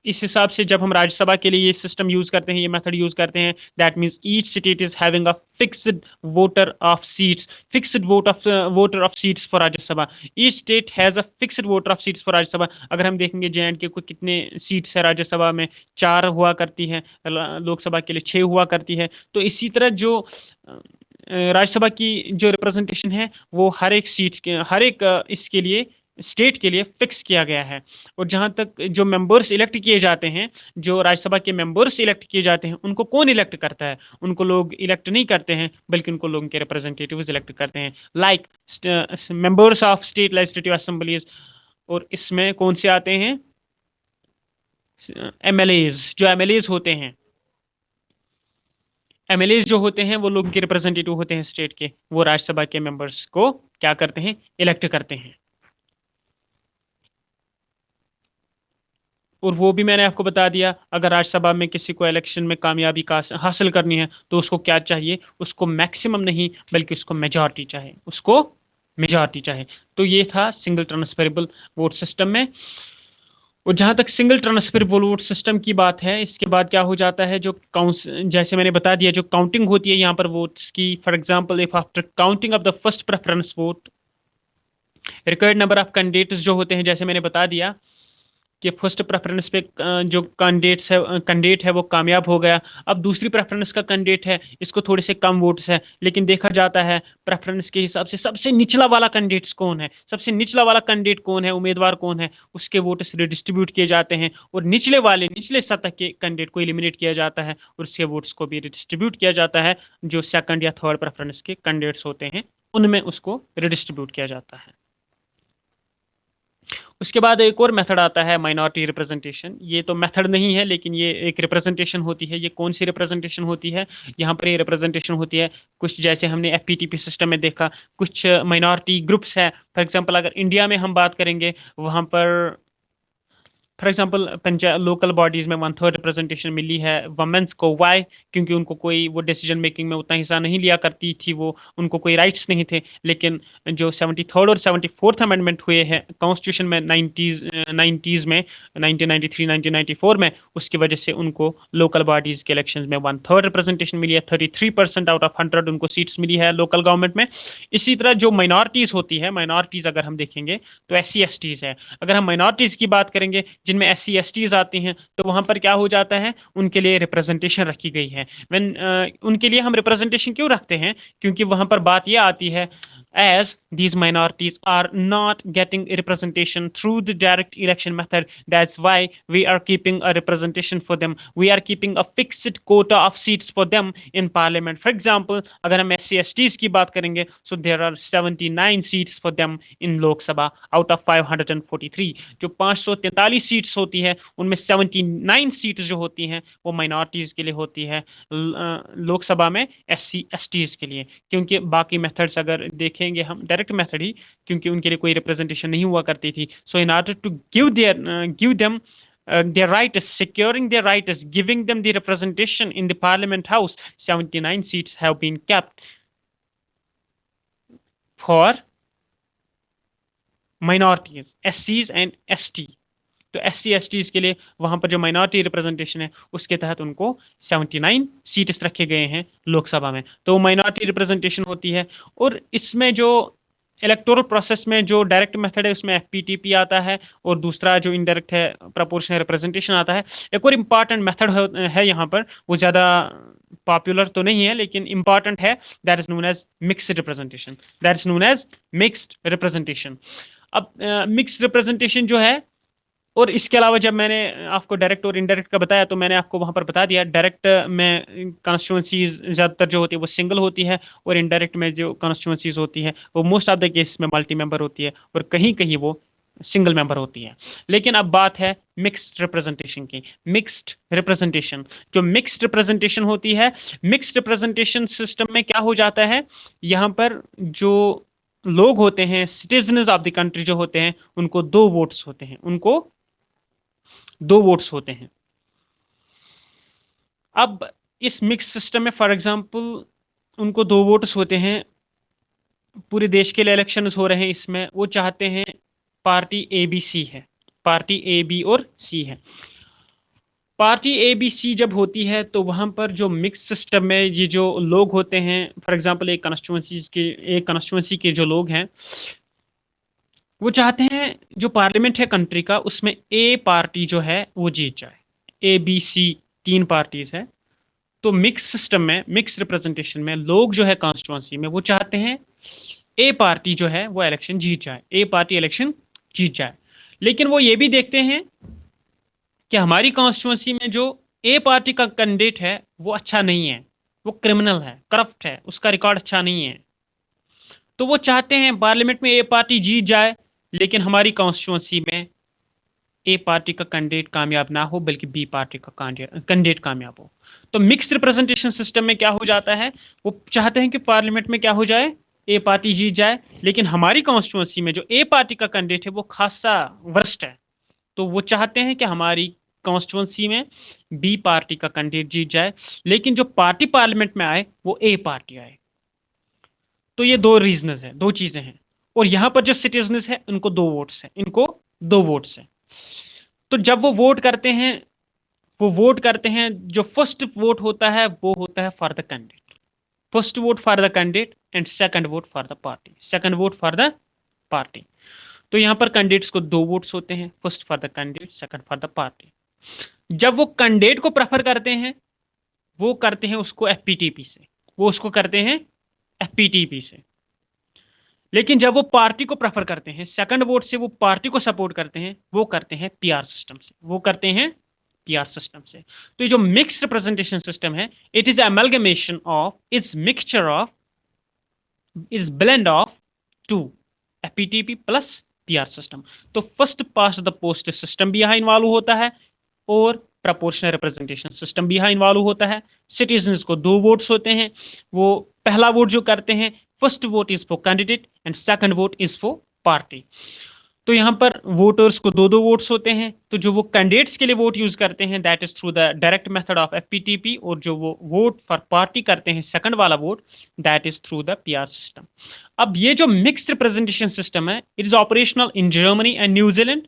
इस हिसाब से जब हम राज्यसभा के लिए ये सिस्टम यूज करते हैं, ये मेथड यूज करते हैं, that means each state is having a fixed voter of seats, fixed voter of seats for Rajya Sabha. Each state has a fixed voter of seats for Rajya Sabha. अगर हम देखेंगे JNK को कितने सीट्स है राज्यसभा में, 4 हुआ करती है, लोकसभा के लिए 6 हुआ करती है। तो इसी तरह जो राज्यसभा की जो रिप्रेजेंटेशन है, वो हर एक सीट के, हर एक इसके लिए, स्टेट के लिए फिक्स किया गया है। और जहां तक जो मेंबर्स इलेक्ट किए जाते हैं, जो राज्यसभा के मेंबर्स इलेक्ट किए जाते हैं, उनको कौन इलेक्ट करता है, उनको लोग इलेक्ट नहीं करते हैं, बल्कि उनको लोगों के रिप्रेजेंटेटिव्स इलेक्ट करते हैं, like members of state legislative assemblies. और इसमें कौन से आते हैं, MLAs। जो MLAs होते हैं, MLAs जो होते हैं, वो लोगों के रिप्रेजेंटेटिव होते हैं स्टेट के, वो राज्यसभा के मेंबर्स को क्या करते हैं, इलेक्ट करते हैं। और वो भी मैंने आपको बता दिया, अगर राज्यसभा में किसी को इलेक्शन में कामयाबी का हासिल करनी है, तो उसको क्या चाहिए, उसको मैक्सिमम नहीं बल्कि उसको मेजॉरिटी चाहिए, उसको मेजॉरिटी चाहिए। तो ये था सिंगल ट्रांसफरेबल वोट सिस्टम में। और जहां तक सिंगल ट्रांसफरेबल वोट सिस्टम की बात है, इसके बाद क्या हो जाता है, जो काउंस, जैसे मैंने बता दिया, जो काउंटिंग होती है यहाँ पर वोट्स की, for example if after counting of the first preference vote required number of candidates जो होते हैं, जैसे मैंने बता दिया कि फर्स्ट प्रेफरेंस पे जो कैंडिडेट है वो कामयाब हो गया। अब दूसरी प्रेफरेंस का कैंडिडेट है, इसको थोड़े से कम वोट्स है, लेकिन देखा जाता है प्रेफरेंस के हिसाब से सबसे निचला वाला कैंडिडेट कौन है, सबसे निचला वाला कैंडिडेट कौन है, उम्मीदवार कौन है, उसके वोट्स रिडिस्ट्रीब्यूट किए जाते हैं, और निचले सतह के कैंडिडेट को एलिमिनेट किया जाता है, और उसके वोट्स को भी रिडिस्ट्रीब्यूट किया जाता है, जो सेकंड या थर्ड प्रेफरेंस के कैंडिडेट्स होते हैं उनमें उसको रिडिस्ट्रीब्यूट किया जाता है। उसके बाद एक और मेथड आता है माइनॉरिटी रिप्रेजेंटेशन। ये तो मेथड नहीं है, लेकिन ये एक रिप्रेजेंटेशन होती है। ये कौन सी रिप्रेजेंटेशन होती है, यहाँ पर ये रिप्रेजेंटेशन होती है कुछ जैसे हमने एफपीटीपी सिस्टम में देखा, कुछ माइनॉरिटी ग्रुप्स है। फॉर एग्जांपल अगर इंडिया में हम बात करेंगे, वहाँ पर for example panchayat local bodies में 1/3 रिप्रेजेंटेशन मिली है वमेंस को। वाई? क्योंकि उनको कोई वो डिसीजन मेकिंग में उतना हिस्सा नहीं लिया करती थी, वो उनको कोई राइट्स नहीं थे। लेकिन जो 73rd और 74th अमेंडमेंट हुए हैं कॉन्स्टिट्यूशन में 90s में, 1993 1994 में, उसकी वजह से उनको लोकल बॉडीज के इलेक्शन में 1/3 रिप्रेजेंटेशन मिली है, 33% आउट ऑफ 100 उनको सीट्स मिली है लोकल गवर्नमेंट में। इसी तरह जो माइनॉरिटीज होती है, माइनॉरिटीज अगर हम देखेंगे तो SC STs है। अगर हम माइनॉरिटीज की बात करेंगे जिनमें SC STs आती हैं, तो वहां पर क्या हो जाता है, उनके लिए रिप्रेजेंटेशन रखी गई है। उनके लिए हम रिप्रेजेंटेशन क्यों रखते हैं, क्योंकि वहां पर बात यह आती है, as these minorities are not getting representation through the direct election method, that's why we are keeping a representation for them, we are keeping a fixed quota of seats for them in parliament. For example, अगर हम SC STs की बात करेंगे, so there are 79 seats for them in Lok Sabha out of 543। जो 543 seats होती है, उनमें 79 seats जो होती हैं वो माइनॉरिटीज के लिए होती है लोकसभा में, SC STs के लिए। क्योंकि बाकी मेथड्स अगर देखेंगे हम, डायरेक्ट मेथड ही, क्योंकि उनके लिए कोई रिप्रेजेंटेशन नहीं हुआ करती थी। So in order to give them their right is securing their right is giving them the representation in the parliament house, 79 seats have been kept for minorities, SCs and ST। तो SC STs के लिए वहां पर जो minority representation है, उसके तहत उनको 79 सीट्स रखे गए हैं लोकसभा में, तो माइनॉरिटी रिप्रेजेंटेशन होती है। और इसमें जो इलेक्टोरल प्रोसेस में जो डायरेक्ट मेथड है उसमें एफपीटीपी आता है, और दूसरा जो इनडायरेक्ट है प्रोपोर्शनल रिप्रेजेंटेशन आता है। एक और इम्पॉर्टेंट मेथड है यहाँ पर, वो ज़्यादा पॉपुलर तो नहीं है लेकिन इम्पॉर्टेंट है, that is known as mixed representation. That is known as mixed representation. अब मिक्स्ड रिप्रेजेंटेशन जो है, और इसके अलावा जब मैंने आपको डायरेक्ट और इनडायरेक्ट का बताया तो मैंने आपको वहां पर बता दिया, डायरेक्ट में कॉन्स्टिट्यूंसीज ज़्यादातर जो होती है वो सिंगल होती है, और इनडायरेक्ट में जो कॉन्स्टिट्यूंसीज होती है वो मोस्ट ऑफ द केस में मल्टी मेंबर होती है, और कहीं कहीं वो सिंगल मेंबर होती है। लेकिन अब बात है मिक्स्ड रिप्रेजेंटेशन की। मिक्स्ड रिप्रेजेंटेशन, जो मिक्स्ड रिप्रेजेंटेशन होती है, मिक्स्ड रिप्रेजेंटेशन सिस्टम में क्या हो जाता है, यहाँ पर जो लोग होते हैं, सिटीजन्स ऑफ द कंट्री जो होते हैं, उनको दो वोट्स होते हैं, उनको दो वोट्स होते हैं। अब इस मिक्स सिस्टम में फॉर एग्जांपल उनको दो वोट्स होते हैं, पूरे देश के लिए इलेक्शंस हो रहे हैं, इसमें वो चाहते हैं, पार्टी ए बी सी है, पार्टी ए बी और सी है। पार्टी ए बी सी जब होती है तो वहां पर जो मिक्स सिस्टम में ये जो लोग होते हैं, फॉर एग्जांपल एक कॉन्स्टिट्यूंसी के जो लोग हैं, वो चाहते हैं जो पार्लियामेंट है कंट्री का, उसमें ए पार्टी जो है वो जीत जाए। ए बी सी तीन पार्टीज है, तो मिक्स सिस्टम में, मिक्स रिप्रेजेंटेशन में लोग जो है कॉन्स्टिट्यूंसी में वो चाहते हैं ए पार्टी जो है वो इलेक्शन जीत जाए, ए पार्टी इलेक्शन जीत जाए। लेकिन वो ये भी देखते हैं कि हमारी कॉन्स्टिट्यूंसी में जो ए पार्टी का कैंडिडेट है वो अच्छा नहीं है, वो क्रिमिनल है, करप्ट है, उसका रिकॉर्ड अच्छा नहीं है। तो वो चाहते हैं पार्लियामेंट में ए पार्टी जीत जाए, लेकिन हमारी कॉन्स्टिट्यूंसी में ए पार्टी का कैंडिडेट कामयाब ना हो, बल्कि बी पार्टी का कैंडिडेट कामयाब हो। तो मिक्स रिप्रेजेंटेशन सिस्टम में क्या हो जाता है, वो चाहते हैं कि पार्लियामेंट में क्या हो जाए, ए पार्टी जीत जाए, लेकिन हमारी कॉन्स्टिट्यूंसी में जो ए पार्टी का कैंडिडेट है वो खासा वर्स्ट है, तो वो चाहते हैं कि हमारी कॉन्स्टिट्यूंसी में बी पार्टी का कैंडिडेट जीत जाए, लेकिन जो पार्टी पार्लियामेंट में आए वो ए पार्टी आए। तो ये दो रीजंस है, दो चीजें हैं। और यहां पर जो सिटीजन्स है उनको दो वोट्स है, इनको दो वोट्स है। तो जब वो वोट करते हैं, वो वोट करते हैं, जो फर्स्ट वोट होता है वो होता है for the candidate, first vote for the candidate and second vote for the party, second vote for the party. तो यहां पर कैंडिडेट्स को दो वोट्स होते हैं, first for the candidate, second for the party. जब वो कैंडिडेट को प्रेफर करते हैं, वो करते हैं उसको एफपीटीपी से, वो उसको करते हैं एफपीटीपी से। लेकिन जब वो पार्टी को प्रेफर करते हैं, सेकंड वोट से वो पार्टी को सपोर्ट करते हैं, वो करते हैं पीआर सिस्टम से, वो करते हैं पीआर सिस्टम से। तो ये जो मिक्स रिप्रेजेंटेशन सिस्टम है, it is amalgamation of, is mixture of, is blend of two, FPTP plus PR system. तो first past the post system भी यहां इन्वॉल्व होता है, और प्रोपोर्शनल रिप्रेजेंटेशन सिस्टम भी यहां इन्वॉल्व होता है। सिटीजन्स को दो वोट्स होते हैं, वो पहला वोट जो करते हैं, first vote is for candidate and second vote is for party. तो यहां पर वोटर्स को दो दो वोट्स होते हैं, तो जो वो कैंडिडेट्स के लिए वोट यूज करते हैं that is through the direct method of FPTP, और जो वो वोट फॉर पार्टी करते हैं सेकंड वाला vote, that is through the PR system. अब ये जो मिक्स्ड रिप्रेजेंटेशन सिस्टम है, it is operational in Germany and New Zealand.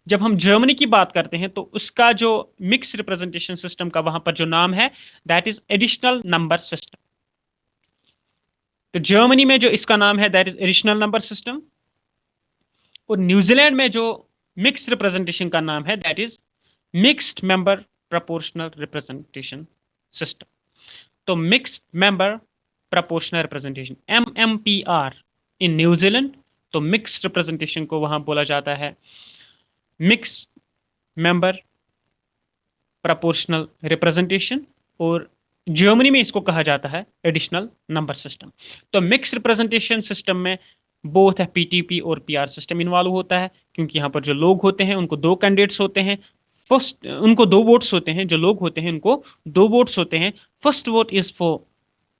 जब हम जर्मनी की बात करते हैं तो उसका जो मिक्स रिप्रेजेंटेशन सिस्टम का वहां पर जो नाम है, that is additional number system. तो जर्मनी में जो इसका नाम है that is additional number system, और न्यूजीलैंड में जो मिक्स रिप्रेजेंटेशन का नाम है that is mixed member proportional representation system. तो mixed member proportional representation, MMPR in New Zealand. तो मिक्स्ड रिप्रेजेंटेशन को वहां बोला जाता है मिक्स मेंबर प्रोपोर्शनल रिप्रेजेंटेशन, और जर्मनी में इसको कहा जाता है एडिशनल नंबर सिस्टम। तो मिक्स रिप्रेजेंटेशन सिस्टम में बोथ है पीटीपी और पीआर सिस्टम इन्वॉल्व होता है, क्योंकि यहाँ पर जो लोग होते हैं उनको दो कैंडिडेट्स होते हैं, फर्स्ट उनको दो वोट्स होते हैं, जो लोग होते हैं उनको दो वोट्स होते हैं, first vote is for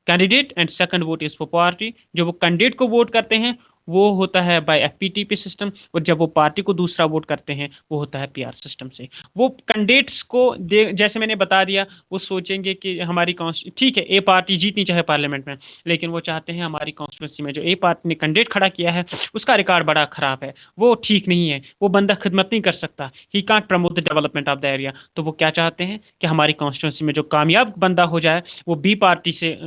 candidate and second vote is for party. जो वो कैंडिडेट को वोट करते हैं वो होता है बाय एफपीटीपी सिस्टम, और जब वो पार्टी को दूसरा वोट करते हैं वो होता है पीआर सिस्टम से। वो कैंडिडेट्स को जैसे मैंने बता दिया, वो सोचेंगे कि हमारी ठीक है ए पार्टी जीतनी चाहे पार्लियामेंट में, लेकिन वो चाहते हैं हमारी कॉन्स्टिट्यूंसी में जो ए पार्टी ने कैंडिडेट खड़ा किया है उसका रिकॉर्ड बड़ा खराब है, वो ठीक नहीं है, वो बंदा खिदमत नहीं कर सकता, he can't promote the development of the area. तो वो क्या चाहते हैं कि हमारी कॉन्स्टिट्यूंसी में जो कामयाब बंदा हो जाए वो बी पार्टी से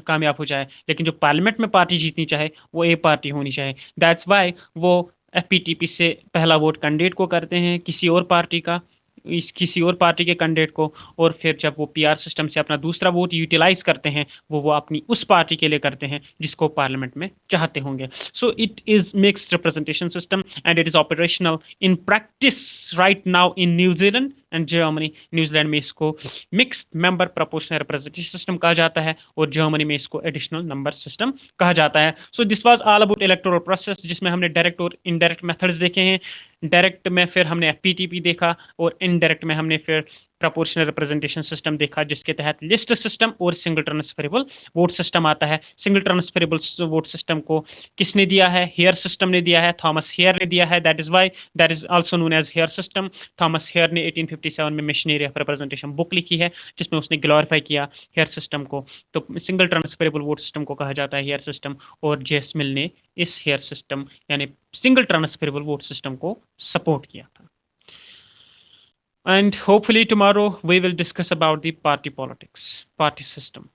कामयाब हो जाए, लेकिन जो पार्लियामेंट में पार्टी जीतनी चाहे वो ए पार्टी होनी चाहिए, है। दैट्स वाई वो एफपीटीपी से पहला वोट कैंडिडेट को करते हैं, किसी और पार्टी का, किसी और पार्टी के कैंडिडेट को, और फिर जब वो पीआर सिस्टम से अपना दूसरा वोट यूटिलाइज करते हैं वो अपनी उस पार्टी के लिए करते हैं जिसको पार्लियामेंट में चाहते होंगे। So it is mixed representation system and it is operational in practice right now in New Zealand and Germany. New Zealand में इसको mixed member proportional representation system कहा जाता है और जर्मनी में इसको एडिशनल नंबर सिस्टम कहा जाता है। So this was all about electoral process, जिसमें हमने डायरेक्ट और इनडायरेक्ट मेथड्स देखे हैं। डायरेक्ट में फिर हमने एफपीटीपी देखा और इनडायरेक्ट में हमने फिर प्रोपोर्शनल रिप्रेजेंटेशन सिस्टम देखा, जिसके तहत लिस्ट सिस्टम और सिंगल ट्रांसफरेबल वोट सिस्टम आता है। सिंगल ट्रांसफरेबल वोट सिस्टम को किसने दिया है? हेयर सिस्टम ने दिया है, थॉमस हेयर ने दिया है। That is why that is also known as Hare system. Thomas Hare ने 1857 में मिशनरी ऑफ रिप्रेजेंटेशन बुक लिखी है जिसमें उसने ग्लोरीफाई किया हेयर सिस्टम को। तो सिंगल ट्रांसफरेबल वोट सिस्टम को कहा जाता है हेयर सिस्टम, और जेस मिल ने इस हेयर सिस्टम यानी सिंगल ट्रांसफरेबल वोट सिस्टम को सपोर्ट किया था। And hopefully tomorrow we will discuss about the party politics, party system.